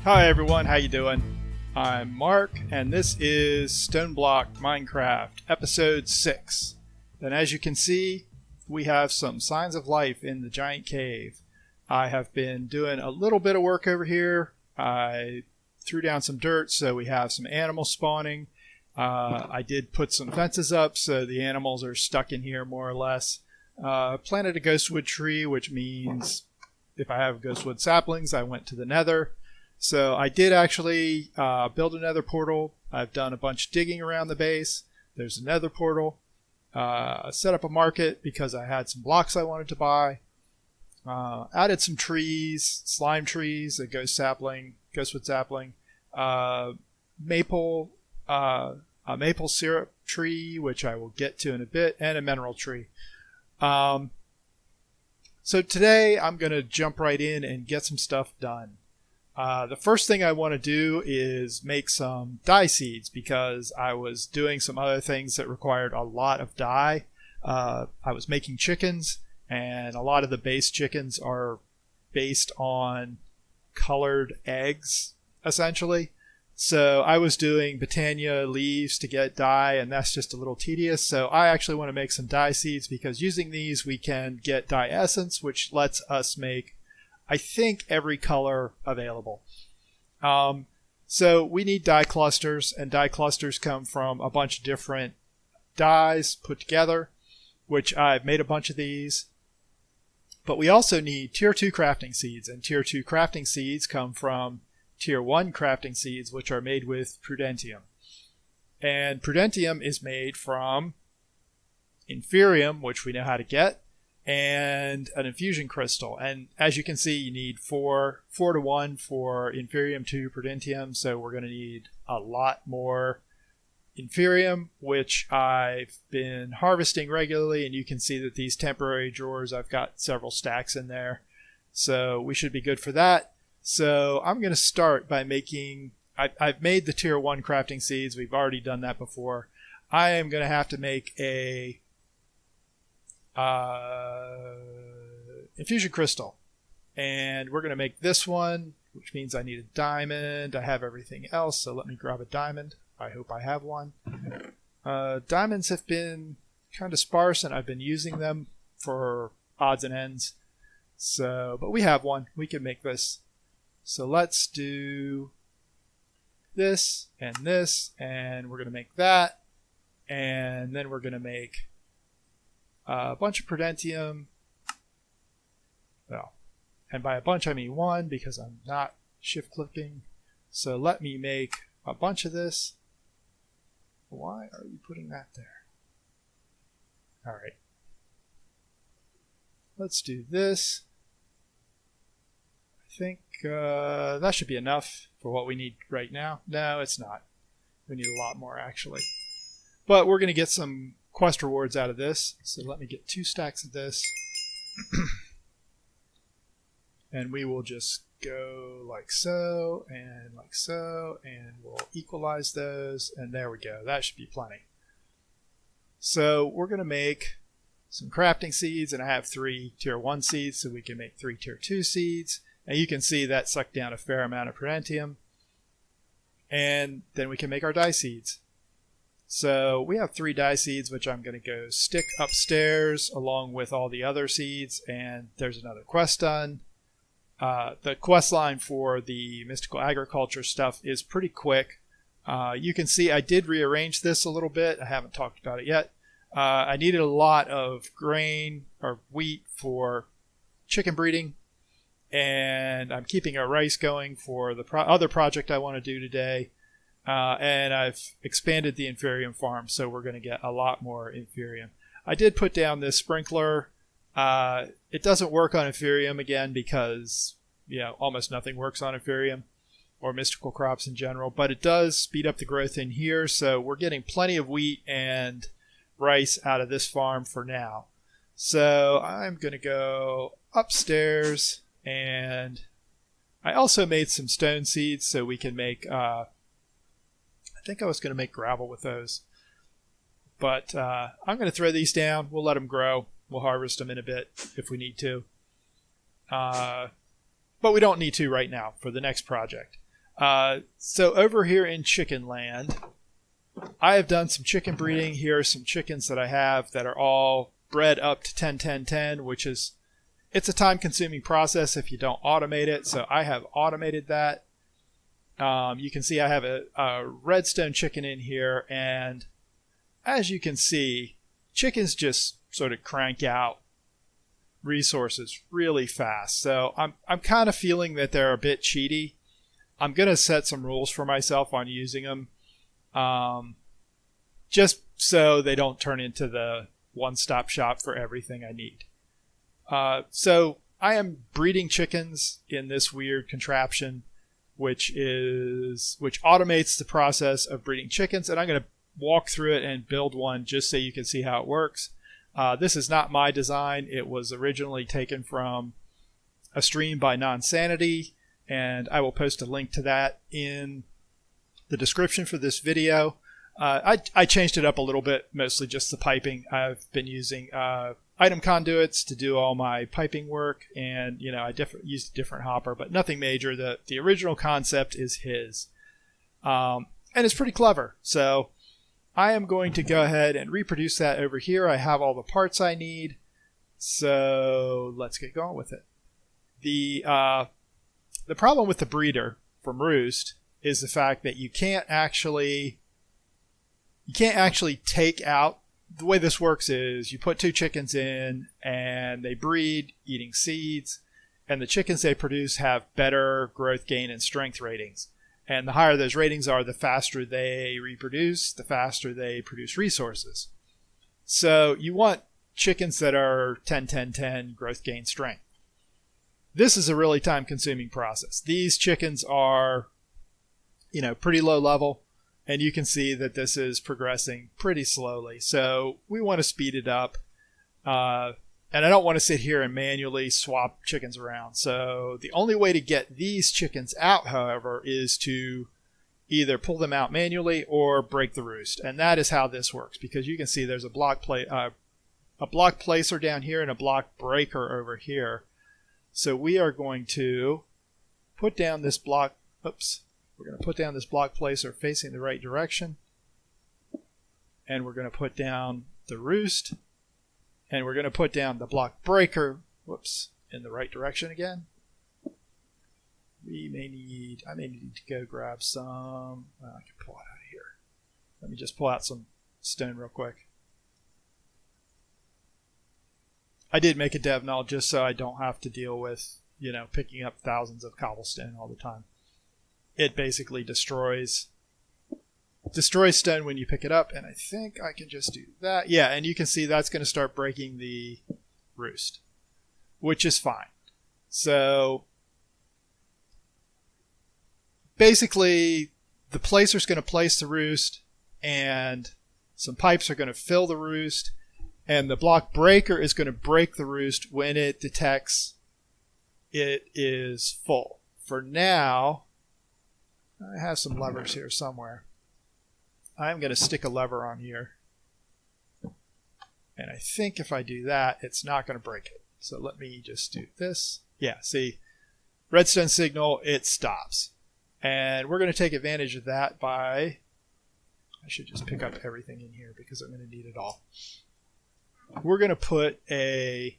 Hi everyone, how you doing? I'm Mark, and this is Stoneblock Minecraft, episode 6. And as you can see, we have some signs of life in the giant cave. I have been doing a little bit of work over here. I threw down some dirt so we have some animals spawning. I did put some fences up so the animals are stuck in here more or less. Planted a ghostwood tree, which means if I have ghostwood saplings, I went to the nether. So I did actually build a nether portal. I've done a bunch of digging around the base. There's a nether portal. Set up a market because I had some blocks I wanted to buy. Added some trees, slime trees, a ghostwood sapling, a maple syrup tree, which I will get to in a bit, and a mineral tree. So today I'm going to jump right in and get some stuff done. The first thing I want to do is make some dye seeds because I was doing some other things that required a lot of dye. I was making chickens, and a lot of the base chickens are based on colored eggs, essentially. So I was doing Botania leaves to get dye, and that's just a little tedious. So I actually want to make some dye seeds because using these we can get dye essence, which lets us make, I think, every color available. So we need dye clusters, and dye clusters come from a bunch of different dyes put together, which I've made a bunch of these. But we also need tier 2 crafting seeds, and tier 2 crafting seeds come from tier 1 crafting seeds, which are made with prudentium. And prudentium is made from inferium, which we know how to get, and an infusion crystal. And as you can see, you need 4 to 1 for inferium to prudentium, so we're going to need a lot more inferium, which I've been harvesting regularly, and you can see that these temporary drawers, I've got several stacks in there, so we should be good for that. So I'm going to start by making, I've made the tier 1 crafting seeds. We've already done that before. I am going to have to make a infusion crystal, and we're going to make this one, which means I need a diamond. I have everything else, so let me grab a diamond. I hope I have one. Diamonds have been kind of sparse, and I've been using them for odds and ends. So, but we have one. We can make this. So let's do this, and we're going to make that, and then we're going to make a bunch of prudentium. Well, and by a bunch I mean one because I'm not shift clicking. So let me make a bunch of this. Why are you putting that there? All right. Let's do this. I think that should be enough for what we need right now. No, it's not. We need a lot more, actually. But we're going to get some quest rewards out of this. So let me get 2 stacks of this. And we will just go like so, and we'll equalize those, and there we go. That should be plenty. So we're going to make some crafting seeds, and I have 3 tier 1 seeds, so we can make 3 tier 2 seeds. And you can see that sucked down a fair amount of prudentium. And then we can make our dye seeds. So we have 3 dye seeds, which I'm going to go stick upstairs along with all the other seeds, and there's another quest done. The quest line for the mystical agriculture stuff is pretty quick. You can see I did rearrange this a little bit. I haven't talked about it yet. I needed a lot of grain or wheat for chicken breeding, and I'm keeping a rice going for the other project I want to do today. And I've expanded the inferium farm, so we're going to get a lot more inferium. I did put down this sprinkler. It doesn't work on inferium again because, almost nothing works on inferium or mystical crops in general, but it does speed up the growth in here, so we're getting plenty of wheat and rice out of this farm for now. So I'm going to go upstairs, and I also made some stone seeds so we can make, I think I was going to make gravel with those, but I'm going to throw these down. We'll let them grow. We'll harvest them in a bit if we need to. But we don't need to right now for the next project. So over here in chicken land, I have done some chicken breeding. Here are some chickens that I have that are all bred up to 10-10-10, which is, it's a time-consuming process if you don't automate it. So I have automated that. You can see I have a redstone chicken in here, and as you can see, chickens just sort of crank out resources really fast. So I'm kind of feeling that they're a bit cheaty. I'm going to set some rules for myself on using them, just so they don't turn into the one-stop shop for everything I need. So I am breeding chickens in this weird contraption, which automates the process of breeding chickens, and I'm going to walk through it and build one just so you can see how it works. This is not my design. It was originally taken from a stream by Nonsanity, and I will post a link to that in the description for this video. I changed it up a little bit, mostly just the piping. I've been using item conduits to do all my piping work, and I used a different hopper, but nothing major. The original concept is his, and it's pretty clever. So I am going to go ahead and reproduce that over here. I have all the parts I need, so let's get going with it. The problem with the breeder from Roost is the fact that you can't actually take out. The way this works is you put 2 chickens in and they breed eating seeds, and the chickens they produce have better growth, gain, and strength ratings. And the higher those ratings are, the faster they reproduce, the faster they produce resources. So you want chickens that are 10-10-10 growth, gain, strength. This is a really time-consuming process. These chickens are, pretty low level, and you can see that this is progressing pretty slowly. So we want to speed it up. And I don't want to sit here and manually swap chickens around. So the only way to get these chickens out, however, is to either pull them out manually or break the roost. And that is how this works, because you can see there's a block placer down here and a block breaker over here. So we are going to put down this block. We're going to put down this block placer facing the right direction. And we're going to put down the roost. And we're going to put down the block breaker, in the right direction again. I may need to go grab some, I can pull it out of here. Let me just pull out some stone real quick. I did make a dev null just so I don't have to deal with, picking up thousands of cobblestone all the time. It basically destroys stone when you pick it up, and I think I can just do that. Yeah, and you can see that's going to start breaking the roost, which is fine. So basically the placer's going to place the roost, and some pipes are going to fill the roost, and the block breaker is going to break the roost when it detects it is full. For now, I have some levers here somewhere. I'm going to stick a lever on here, and I think if I do that, it's not going to break it. So let me just do this. Yeah, see, redstone signal, it stops. And we're going to take advantage of that by, I should just pick up everything in here because I'm going to need it all. We're going to put a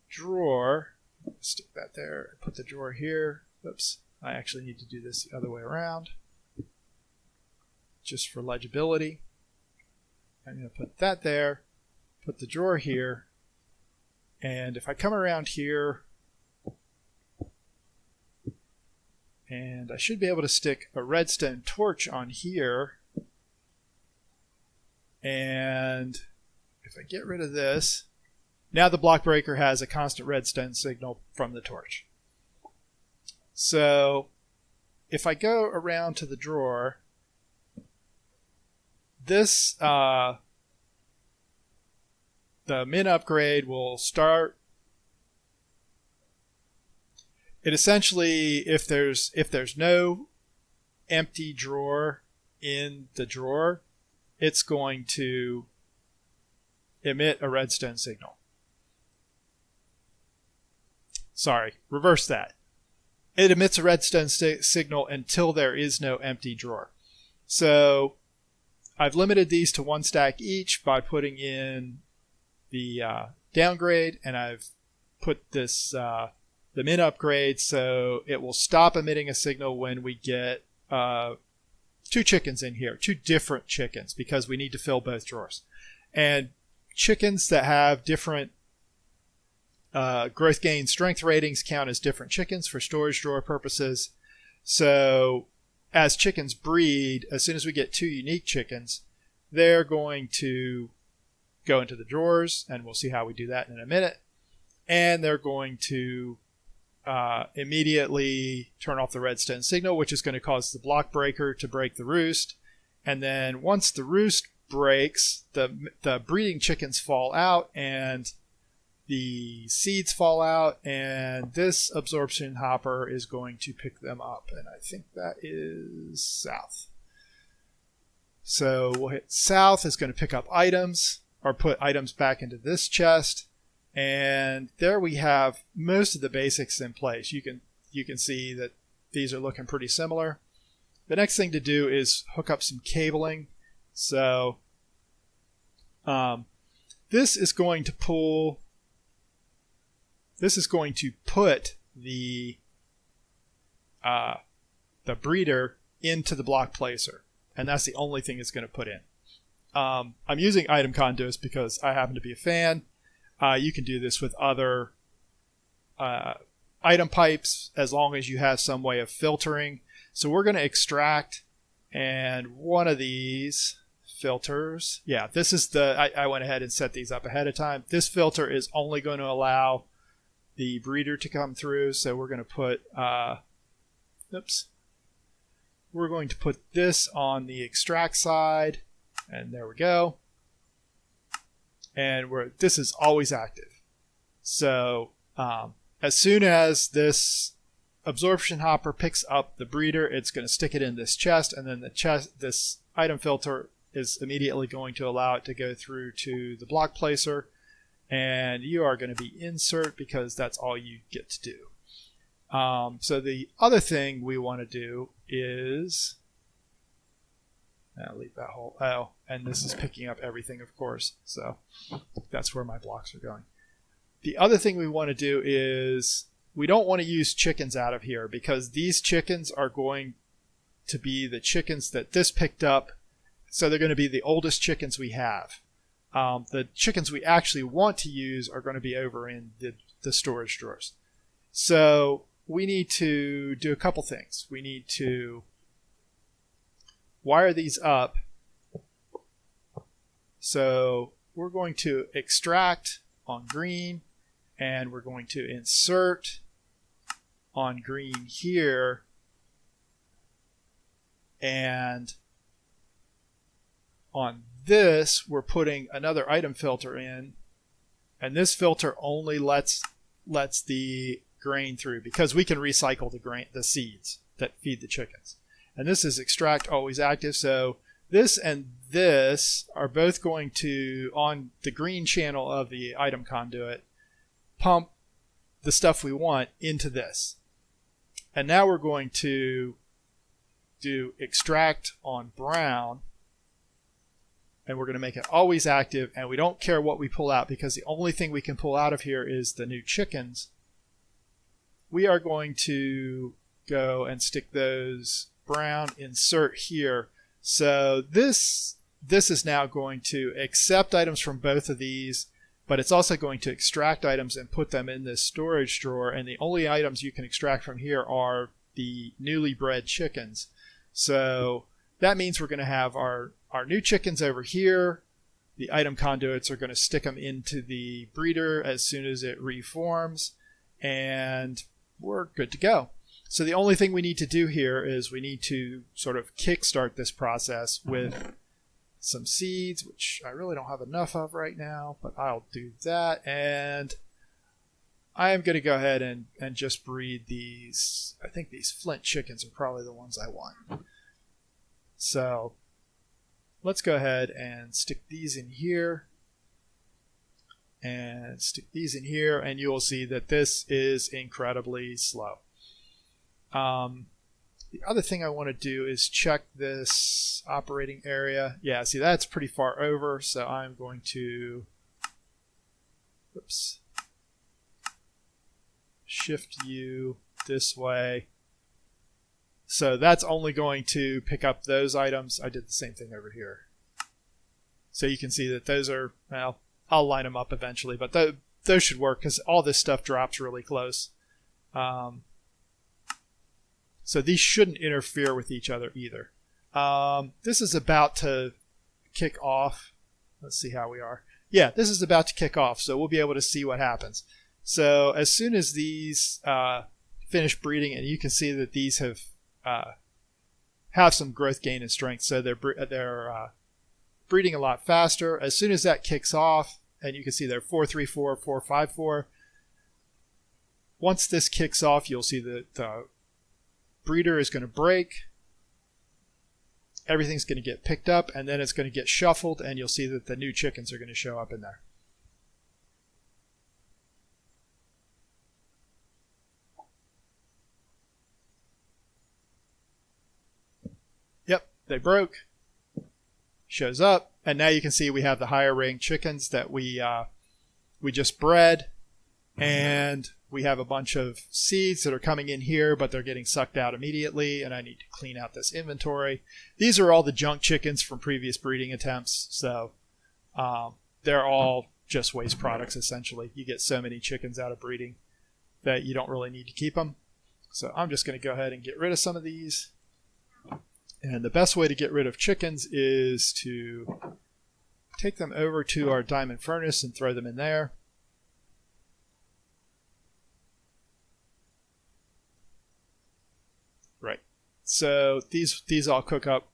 drawer, stick that there, put the drawer here. Oops, I actually need to do this the other way around, just for legibility. I'm going to put that there, put the drawer here, and if I come around here, and I should be able to stick a redstone torch on here, and if I get rid of this, now the block breaker has a constant redstone signal from the torch. So if I go around to the drawer, this the min upgrade will start. It essentially, if there's no empty drawer in the drawer, it's going to emit a redstone signal. Sorry, reverse that. it emits a redstone signal until there is no empty drawer. So I've limited these to 1 stack each by putting in the downgrade, and I've put this the min upgrade so it will stop emitting a signal when we get 2 chickens in here, 2 different chickens, because we need to fill both drawers. And chickens that have different growth gain strength ratings count as different chickens for storage drawer purposes. So as chickens breed, as soon as we get 2 unique chickens, they're going to go into the drawers, and we'll see how we do that in a minute. And they're going to immediately turn off the redstone signal, which is going to cause the block breaker to break the roost. And then once the roost breaks, the breeding chickens fall out and the seeds fall out, and this absorption hopper is going to pick them up, and I think that is south. So we'll hit south. It's going to pick up items, or put items back into this chest, and there we have most of the basics in place. You can see that these are looking pretty similar. The next thing to do is hook up some cabling. So this is going to pull. This is going to put the breeder into the block placer, and that's the only thing it's going to put in. I'm using item conduits because I happen to be a fan. You can do this with other item pipes as long as you have some way of filtering. So we're going to extract, and one of these filters, this is I went ahead and set these up ahead of time. This filter is only going to allow the breeder to come through, so we're going to put we're going to put this on the extract side, and there we go. And this is always active. So as soon as this absorption hopper picks up the breeder, it's going to stick it in this chest, and then this item filter is immediately going to allow it to go through to the block placer. And you are going to be insert because that's all you get to do. So the other thing we want to do is, I'll leave that whole, and this is picking up everything, of course. So that's where my blocks are going. The other thing we want to do is, we don't want to use chickens out of here, because these chickens are going to be the chickens that this picked up. So they're going to be the oldest chickens we have. The chickens we actually want to use are going to be over in the storage drawers. So we need to do a couple things. We need to wire these up. So we're going to extract on green, and we're going to insert on green here, and on this we're putting another item filter in, and this filter only lets the grain through, because we can recycle the seeds that feed the chickens. And this is extract always active, so this and this are both going to, on the green channel of the item conduit, pump the stuff we want into this. And now we're going to do extract on brown, and we're going to make it always active, and we don't care what we pull out, because the only thing we can pull out of here is the new chickens. We are going to go and stick those brown, insert here. So this is now going to accept items from both of these, but it's also going to extract items and put them in this storage drawer, and the only items you can extract from here are the newly bred chickens. So that means we're going to have our new chickens over here. The item conduits are going to stick them into the breeder as soon as it reforms, and we're good to go. So the only thing we need to do here is we need to sort of kickstart this process with some seeds, which I really don't have enough of right now, but I'll do that. And I am going to go ahead and just breed these. I think these flint chickens are probably the ones I want. So let's go ahead and stick these in here, and stick these in here, and you will see that this is incredibly slow. The other thing I want to do is check this operating area. Yeah, see, that's pretty far over, so I'm going to shift you this way. So that's only going to pick up those items. I did the same thing over here. So you can see that those are, well, I'll line them up eventually, but those should work because all this stuff drops really close. So these shouldn't interfere with each other either. This is about to kick off. Let's see how we are. Yeah, this is about to kick off, so we'll be able to see what happens. So as soon as these finish breeding, and you can see that these have some growth gain and strength, so they're breeding a lot faster. As soon as that kicks off, and you can see they're 434, 454. Once this kicks off, you'll see that the breeder is going to break. Everything's going to get picked up, and then it's going to get shuffled, and you'll see that the new chickens are going to show up in there. Yep, they broke. Shows up, and now you can see we have the higher ranked chickens that we just bred, and we have a bunch of seeds that are coming in here, but they're getting sucked out immediately, and I need to clean out this inventory. These are all the junk chickens from previous breeding attempts, so they're all just waste products essentially. You get so many chickens out of breeding that you don't really need to keep them. So I'm just going to go ahead and get rid of some of these. And the best way to get rid of chickens is to take them over to our diamond furnace and throw them in there. Right. So these all cook up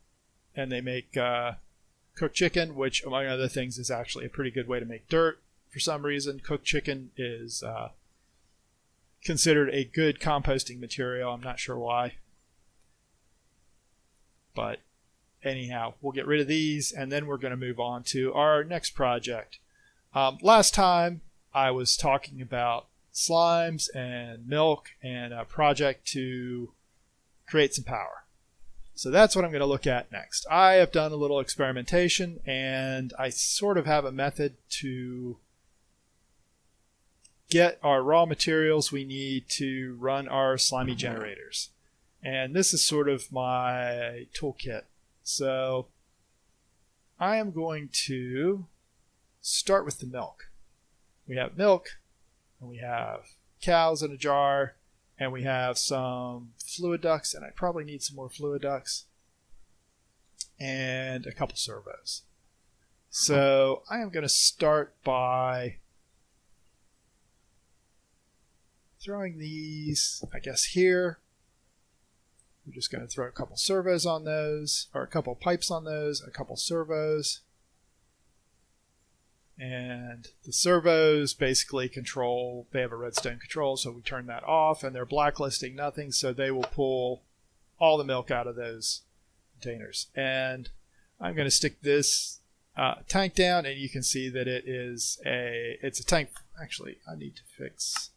and they make cooked chicken, which among other things is actually a pretty good way to make dirt. For some reason, cooked chicken is considered a good composting material. I'm not sure why. But anyhow, we'll get rid of these, and then we're going to move on to our next project. Last time, I was talking about slimes and milk and a project to create some power. So that's what I'm going to look at next. I have done a little experimentation, and I sort of have a method to get our raw materials we need to run our slimy generators. And this is sort of my toolkit. So I am going to start with the milk. We have milk, and we have cows in a jar, and we have some fluid ducts, and I probably need some more fluid ducts, and a couple servos. So I am going to start by throwing these, I guess, here. We're just going to throw a couple servos on those, or a couple pipes on those, a couple servos. And the servos basically control, they have a redstone control, so we turn that off, and they're blacklisting nothing, so they will pull all the milk out of those containers. And I'm going to stick this tank down, and you can see that it's a tank. Actually, I need to fix...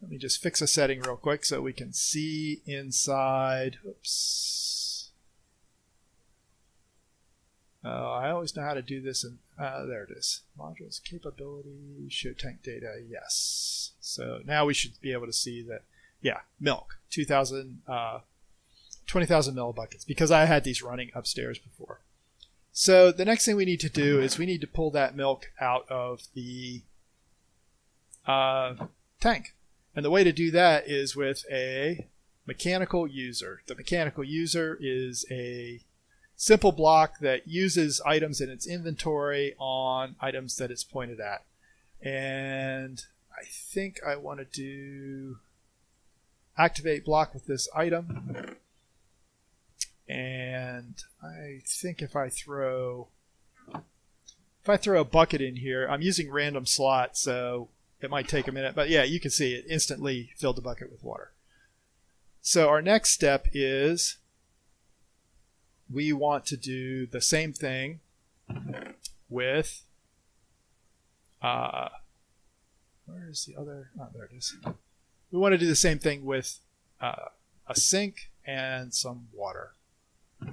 Let me just fix a setting real quick so we can see inside. Oops. I always know how to do this. And there it is. Modules, capability, show tank data. Yes. So now we should be able to see that, yeah, milk, 20,000 millibuckets, because I had these running upstairs before. So the next thing we need to do is we need to pull that milk out of the tank. And the way to do that is with a mechanical user. The mechanical user is a simple block that uses items in its inventory on items that it's pointed at. And I think I want to do activate block with this item. And I think if I throw a bucket in here, I'm using random slot, so it might take a minute, but yeah, you can see it instantly filled the bucket with water. So our next step is we want to do the same thing with, where is the other, oh, there it is. we want to do the same thing with a sink and some water,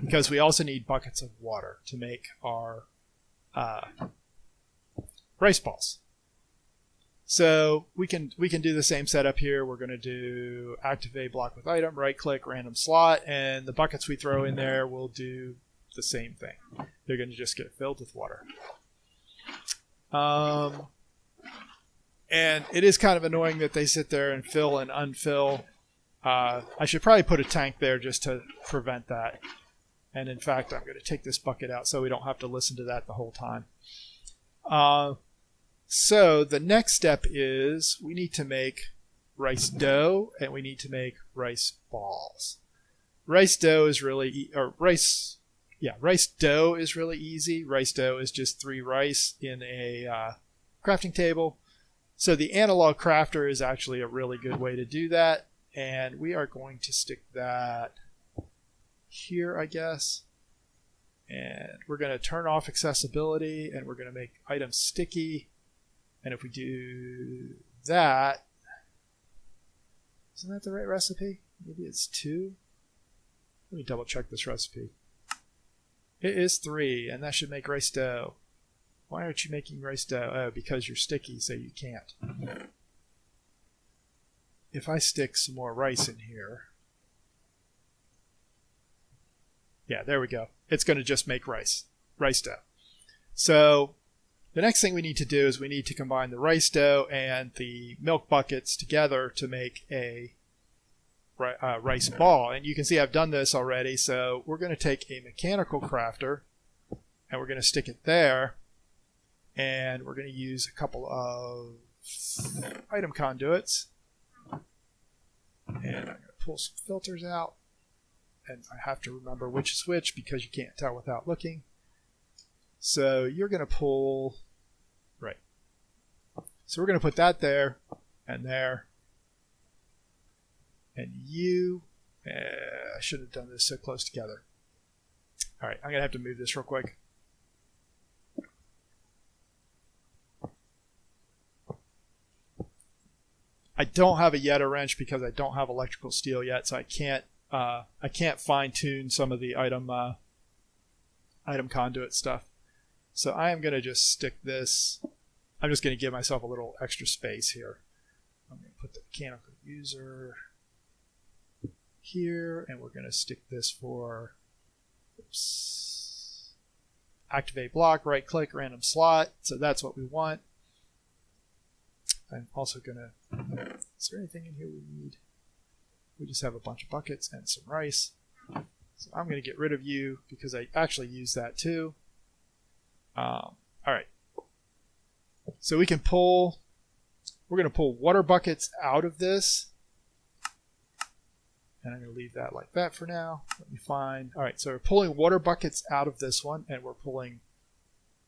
because we also need buckets of water to make our rice balls. So we can do the same setup here. We're going to do activate block with item, right click, random slot, and the buckets we throw in there will do the same thing. They're going to just get filled with water. And it is kind of annoying that they sit there and fill and unfill. I should probably put a tank there just to prevent that. And in fact, I'm going to take this bucket out so we don't have to listen to that the whole time. So the next step is we need to make rice dough and we need to make rice balls. Rice dough is really rice dough is really easy. Rice dough is just 3 rice in a crafting table. So the analog crafter is actually a really good way to do that, and we are going to stick that here, I guess. And we're going to turn off accessibility, and we're going to make items sticky. And if we do that, isn't that the right recipe? Maybe it's 2. Let me double check this recipe. It is 3, and that should make rice dough. Why aren't you making rice dough? Oh, because you're sticky, so you can't. If I stick some more rice in here, yeah, there we go. It's going to just make rice dough. So the next thing we need to do is we need to combine the rice dough and the milk buckets together to make a rice ball. And you can see I've done this already. So we're going to take a mechanical crafter and we're going to stick it there. And we're going to use a couple of item conduits. And I'm going to pull some filters out. And I have to remember which is which because you can't tell without looking. So you're going to pull, right. So we're going to put that there and there. And you, I should have done this so close together. All right, I'm going to have to move this real quick. I don't have a Yeta wrench because I don't have electrical steel yet, so I can't fine tune some of the item conduit stuff. So I am going to just stick this. I'm just going to give myself a little extra space here. I'm going to put the mechanical user here, and we're going to stick this for activate block, right click, random slot. So that's what we want. I'm also going to, is there anything in here we need? We just have a bunch of buckets and some rice. So I'm going to get rid of you because I actually use that too. All right. So we're going to pull water buckets out of this. And I'm going to leave that like that for now. Let me find, all right, so we're pulling water buckets out of this one, and we're pulling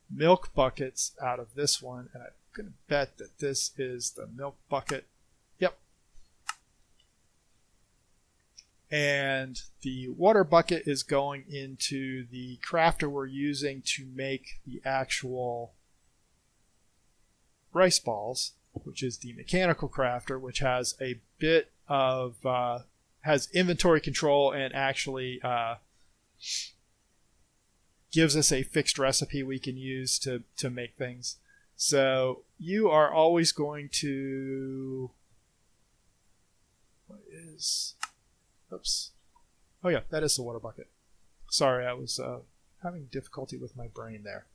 milk buckets out of this one. And I'm going to bet that this is the milk bucket. Yep. And the water bucket is going into the crafter we're using to make the actual rice balls, which is the mechanical crafter, which has a bit of has inventory control and actually gives us a fixed recipe we can use to make things. So you are always going to, what is, oops, oh yeah, that is the water bucket. Sorry, I was having difficulty with my brain there.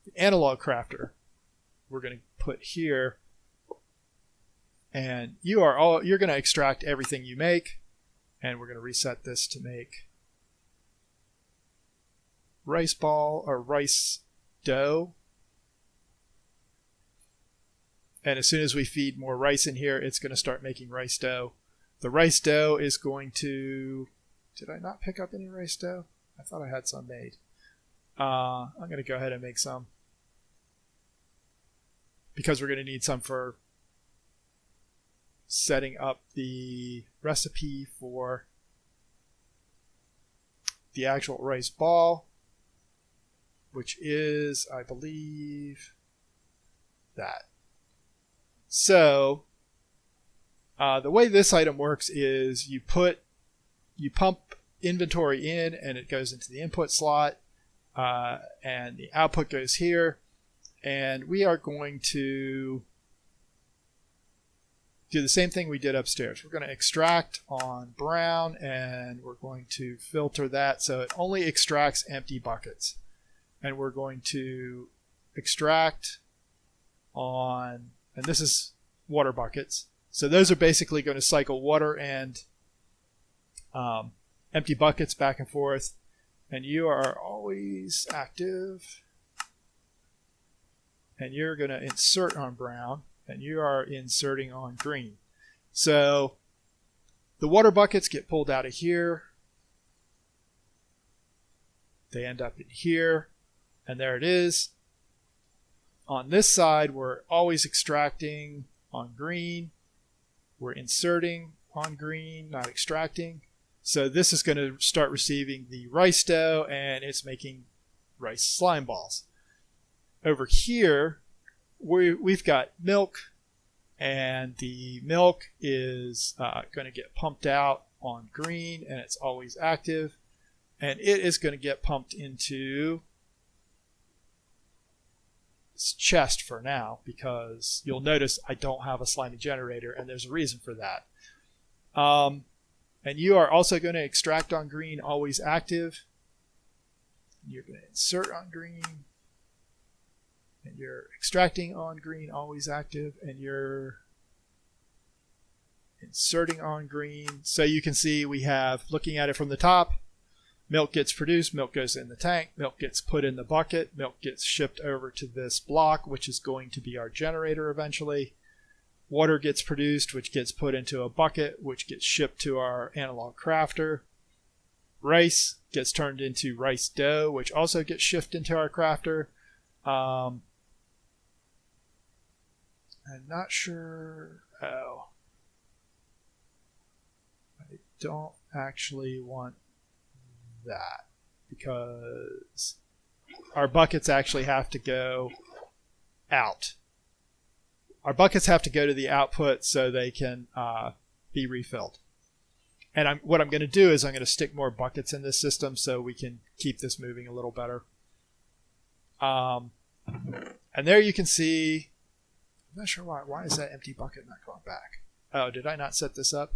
The analog crafter we're going to put here, and you're going to extract everything you make, and we're going to reset this to make rice ball or rice dough. And as soon as we feed more rice in here, it's going to start making rice dough. The rice dough is going to, did I not pick up any rice dough? I thought I had some made. I'm going to go ahead and make some, because we're going to need some for setting up the recipe for the actual rice ball, which is, I believe, that. So The way this item works is you pump inventory in and it goes into the input slot, and the output goes here, and we are going to do the same thing we did upstairs. We're going to extract on brown, and we're going to filter that so it only extracts empty buckets. And we're going to extract on, and this is water buckets. So those are basically going to cycle water and empty buckets back and forth. And you are always active. And you're going to insert on brown. And you are inserting on green. So the water buckets get pulled out of here. They end up in here. And there it is. On this side, we're always extracting on green. We're inserting on green, not extracting. So this is going to start receiving the rice dough, and it's making rice slime balls. Over here, we've got milk, and the milk is going to get pumped out on green, and it's always active. And it is going to get pumped into this chest for now, because you'll notice I don't have a slimy generator, and there's a reason for that. And you are also going to extract on green, always active. You're going to insert on green. And you're extracting on green, always active. And you're inserting on green. So you can see we have, looking at it from the top, milk gets produced, milk goes in the tank, milk gets put in the bucket, milk gets shipped over to this block, which is going to be our generator eventually. Water gets produced, which gets put into a bucket, which gets shipped to our analog crafter. Rice gets turned into rice dough, which also gets shipped into our crafter. I'm not sure. Oh. I don't actually want that, because our buckets actually have to go out. Our buckets have to go to the output so they can be refilled. And what I'm going to do is I'm going to stick more buckets in this system so we can keep this moving a little better. And there you can see, I'm not sure why is that empty bucket not going back? Oh, did I not set this up?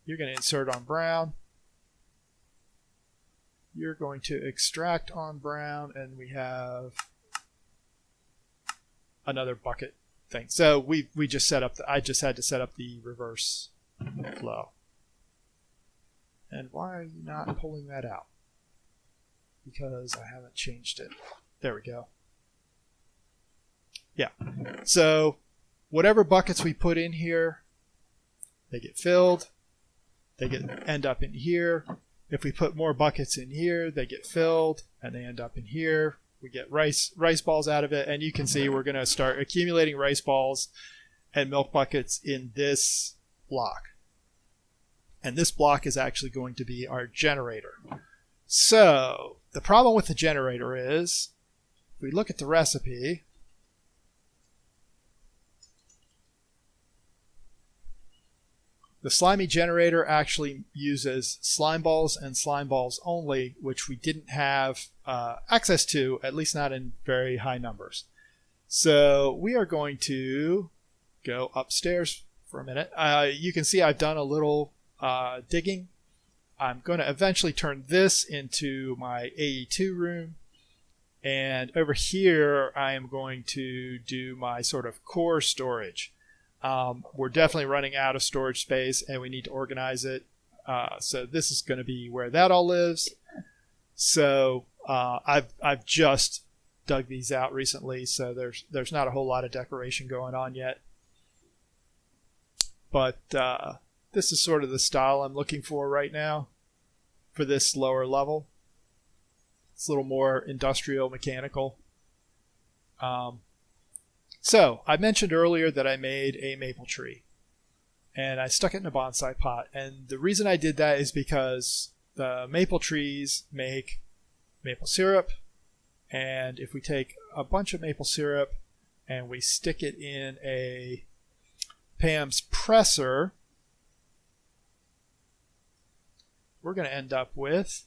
You're going to insert on brown. You're going to extract on brown, and we have another bucket thing. So we just set up, I just had to set up the reverse flow. And why are you not pulling that out? Because I haven't changed it. There we go. Yeah. So whatever buckets we put in here, they get filled. They end up in here. If we put more buckets in here, they get filled, and they end up in here. We get rice balls out of it, and you can see we're going to start accumulating rice balls and milk buckets in this block. And this block is actually going to be our generator. So the problem with the generator is, if we look at the recipe, the slimy generator actually uses slime balls and slime balls only, which we didn't have access to, at least not in very high numbers. So we are going to go upstairs for a minute. You can see I've done a little digging. I'm going to eventually turn this into my AE2 room. And over here, I am going to do my sort of core storage. We're definitely running out of storage space, and we need to organize it. So this is going to be where that all lives. So I've just dug these out recently, so there's not a whole lot of decoration going on yet. But this is sort of the style I'm looking for right now for this lower level. It's a little more industrial, mechanical. So I mentioned earlier that I made a maple tree, and I stuck it in a bonsai pot. And the reason I did that is because the maple trees make maple syrup, and if we take a bunch of maple syrup and we stick it in a Pam's presser, we're going to end up with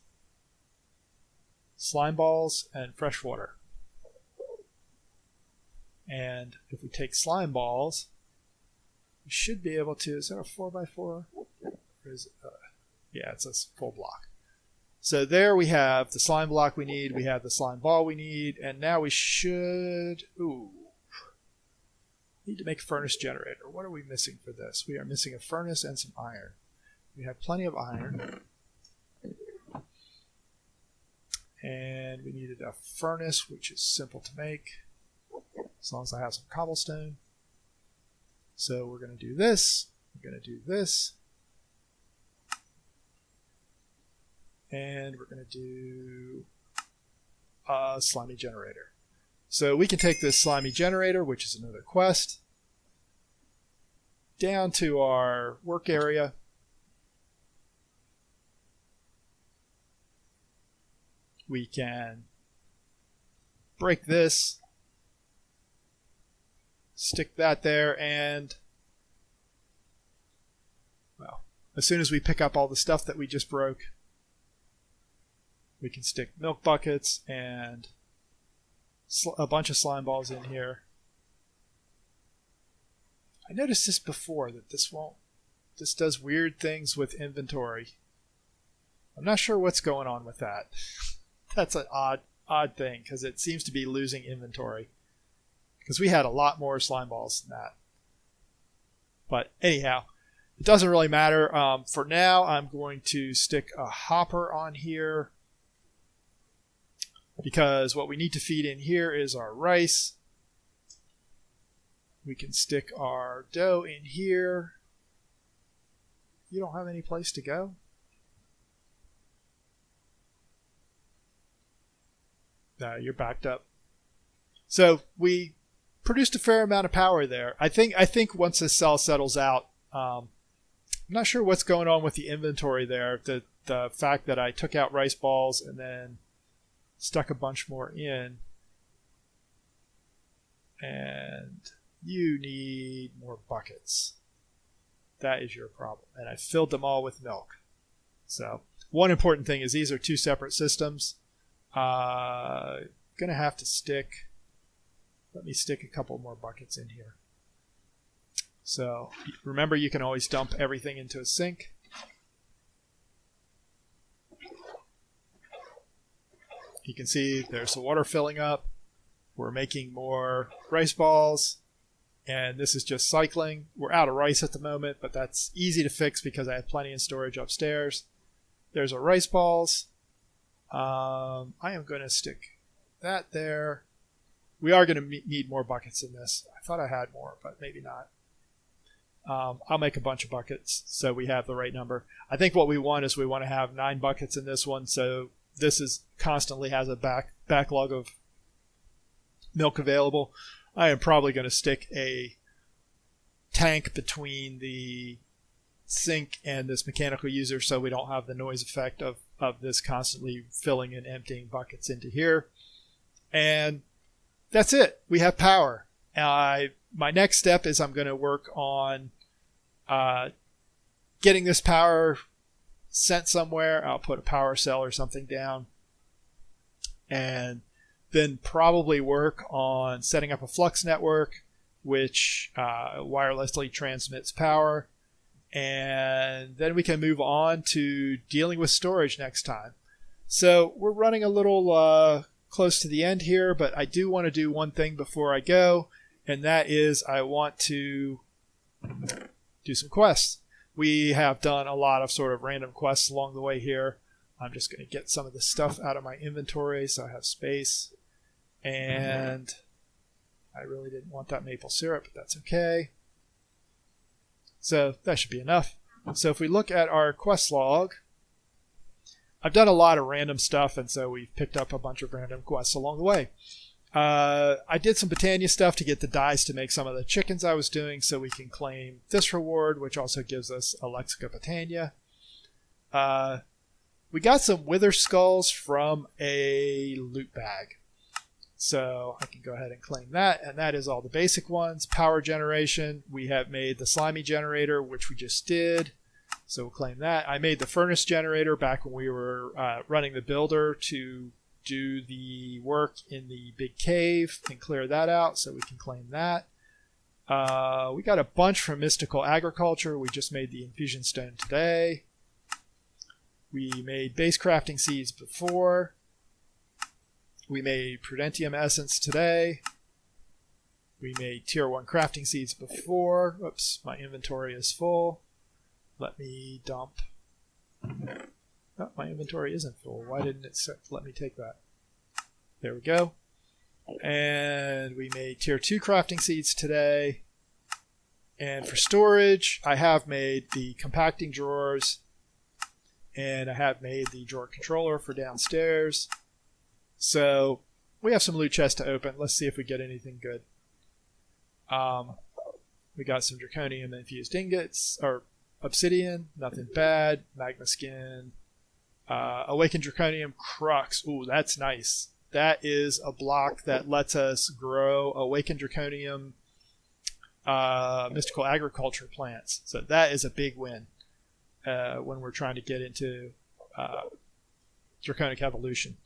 slime balls and fresh water. And if we take slime balls, we should be able to, is that a 4x4? Or is it, yeah, it's a full block. So there we have the slime block we need, we have the slime ball we need, and now we should, need to make a furnace generator. What are we missing for this? We are missing a furnace and some iron. We have plenty of iron. And we needed a furnace, which is simple to make, as long as I have some cobblestone. So we're going to do this, we're going to do this, and we're going to do a slimy generator. So we can take this slimy generator, which is another quest, down to our work area. We can break this, stick that there, and well, as soon as we pick up all the stuff that we just broke, we can stick milk buckets and a bunch of slime balls in here. I noticed this before, that this does weird things with inventory. I'm not sure what's going on with that. That's an odd thing, because it seems to be losing inventory. Because we had a lot more slime balls than that. But anyhow, it doesn't really matter. For now, I'm going to stick a hopper on here, because what we need to feed in here is our rice. We can stick our dough in here. You don't have any place to go? No, you're backed up. So we produced a fair amount of power there. I think once this cell settles out, I'm not sure what's going on with the inventory there. The fact that I took out rice balls and then stuck a bunch more in. And you need more buckets. That is your problem. And I filled them all with milk. So one important thing is these are two separate systems. Gonna have to stick, let me stick a couple more buckets in here. So remember, you can always dump everything into a sink. You can see there's the water filling up. We're making more rice balls, and this is just cycling. We're out of rice at the moment, but that's easy to fix because I have plenty in storage upstairs. There's our rice balls. I am going to stick that there. We are going to need more buckets in this. I thought I had more, but maybe not. I'll make a bunch of buckets so we have the right number. I think what we want is we want to have 9 buckets in this one, so this is constantly has a backlog of milk available. I am probably going to stick a tank between the sink and this mechanical user so we don't have the noise effect of this constantly filling and emptying buckets into here. And that's it. We have power. My next step is I'm going to work on getting this power sent somewhere. I'll put a power cell or something down, and then probably work on setting up a flux network which wirelessly transmits power, and then we can move on to dealing with storage next time. So we're running a little close to the end here, but I do want to do one thing before I go, and that is I want to do some quests. We have done a lot of sort of random quests along the way here. I'm just going to get some of this stuff out of my inventory so I have space. And I really didn't want that maple syrup, but that's okay. So that should be enough. So if we look at our quest log, I've done a lot of random stuff, and so we've picked up a bunch of random quests along the way. I did some Botania stuff to get the dyes to make some of the chickens I was doing, so we can claim this reward, which also gives us a Lexica Botania. We got some wither skulls from a loot bag, so I can go ahead and claim that, and that is all the basic ones. Power generation, we have made the slimy generator, which we just did. So we'll claim that. I made the furnace generator back when we were running the builder to do the work in the big cave and clear that out, so we can claim that. We got a bunch from Mystical Agriculture. We just made the infusion stone today. We made base crafting seeds before. We made Prudentium essence today. We made tier 1 crafting seeds before. Oops, my inventory is full. Let me dump. Oh, my inventory isn't full. Why didn't it let me take that? There we go. And we made tier 2 crafting seeds today. And for storage, I have made the compacting drawers. And I have made the drawer controller for downstairs. So we have some loot chests to open. Let's see if we get anything good. We got some draconium infused ingots, or obsidian, nothing bad. Magma skin. Awakened draconium crux. Ooh, that's nice. That is a block that lets us grow awakened draconium mystical agriculture plants. So that is a big win when we're trying to get into draconic evolution.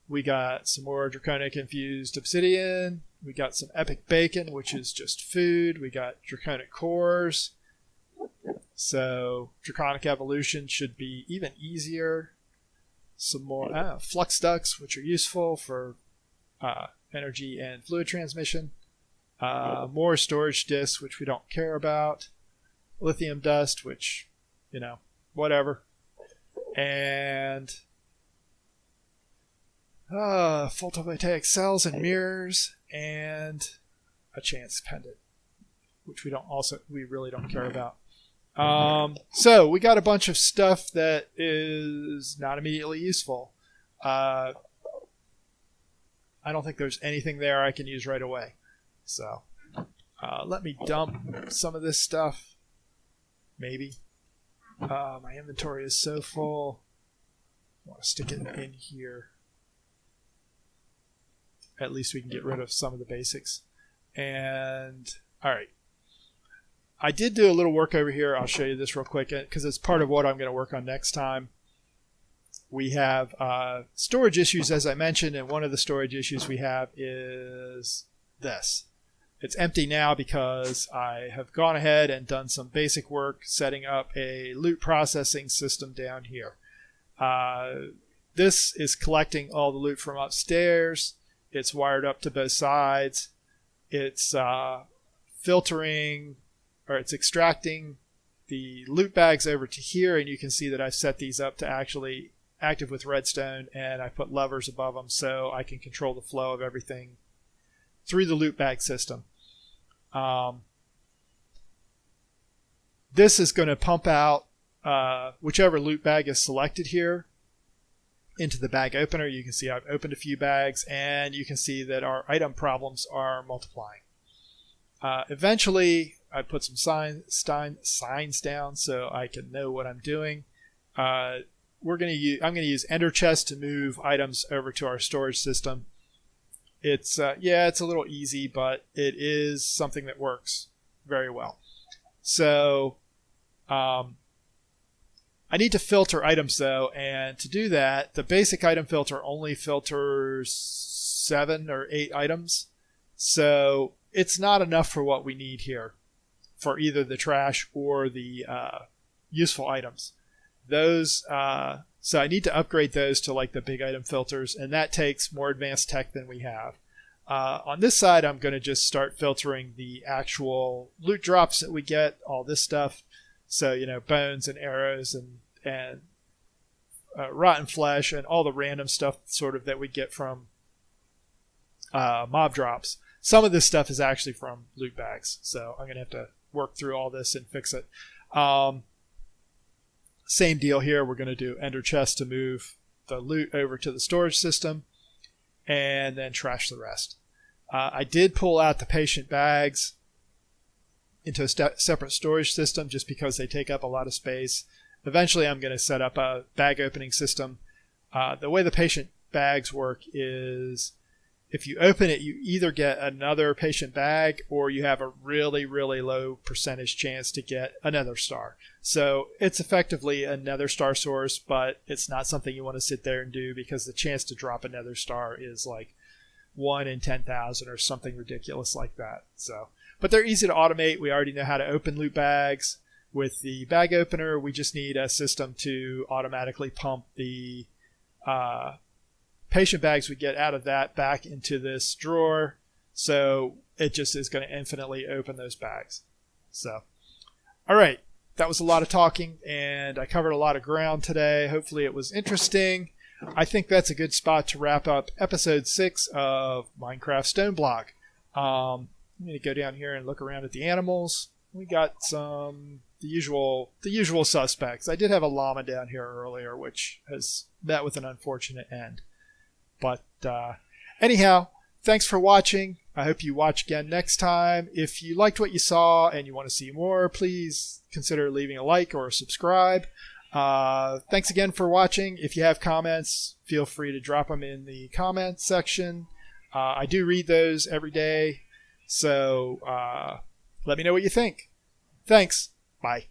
We got some more draconic infused obsidian. We got some epic bacon, which is just food. We got draconic cores. So draconic evolution should be even easier. Some more flux ducts, which are useful for energy and fluid transmission. More storage disks, which we don't care about. Lithium dust, which, you know, whatever. And photovoltaic cells and mirrors, and a chance pendant, which we really don't care about. So we got a bunch of stuff that is not immediately useful. I don't think there's anything there I can use right away. So let me dump some of this stuff. Maybe. My inventory is so full. I want to stick it in here. At least we can get rid of some of the basics. And all right. I did do a little work over here. I'll show you this real quick because it's part of what I'm going to work on next time. We have storage issues, as I mentioned, and one of the storage issues we have is this. It's empty now because I have gone ahead and done some basic work setting up a loot processing system down here. This is collecting all the loot from upstairs. It's wired up to both sides. It's filtering, or it's extracting the loot bags over to here, and you can see that I've set these up to actually active with redstone, and I put levers above them so I can control the flow of everything through the loot bag system. This is going to pump out whichever loot bag is selected here into the bag opener. You can see I've opened a few bags, and you can see that our item problems are multiplying. Eventually, I put some signs down so I can know what I'm doing. I'm going to use Ender Chest to move items over to our storage system. It's it's a little easy, but it is something that works very well. So I need to filter items though, and to do that, the basic item filter only filters 7 or 8 items. So it's not enough for what we need here for either the trash or the useful items. Those so I need to upgrade those to like the big item filters, and that takes more advanced tech than we have. On this side, I'm going to just start filtering the actual loot drops that we get, all this stuff. So, you know, bones and arrows and rotten flesh and all the random stuff sort of that we get from mob drops. Some of this stuff is actually from loot bags, so I'm going to have to work through all this and fix it. Same deal here. We're going to do Ender Chest to move the loot over to the storage system and then trash the rest. I did pull out the patient bags into a separate storage system just because they take up a lot of space. Eventually, I'm going to set up a bag opening system. The way the patient bags work is if you open it, you either get another patient bag or you have a really, really low percentage chance to get another star. So it's effectively another star source, but it's not something you want to sit there and do because the chance to drop another star is like 1 in 10,000 or something ridiculous like that. So, but they're easy to automate. We already know how to open loot bags. With the bag opener, we just need a system to automatically pump the patient bags we get out of that back into this drawer. So it just is going to infinitely open those bags. So, all right. That was a lot of talking, and I covered a lot of ground today. Hopefully it was interesting. I think that's a good spot to wrap up episode 6 of Minecraft Stoneblock. I'm going to go down here and look around at the animals. We got the usual suspects. I did have a llama down here earlier, which has met with an unfortunate end. But anyhow, thanks for watching. I hope you watch again next time. If you liked what you saw and you want to see more, please consider leaving a like or a subscribe. Thanks again for watching. If you have comments, feel free to drop them in the comments section. I do read those every day. So let me know what you think. Thanks. Bye.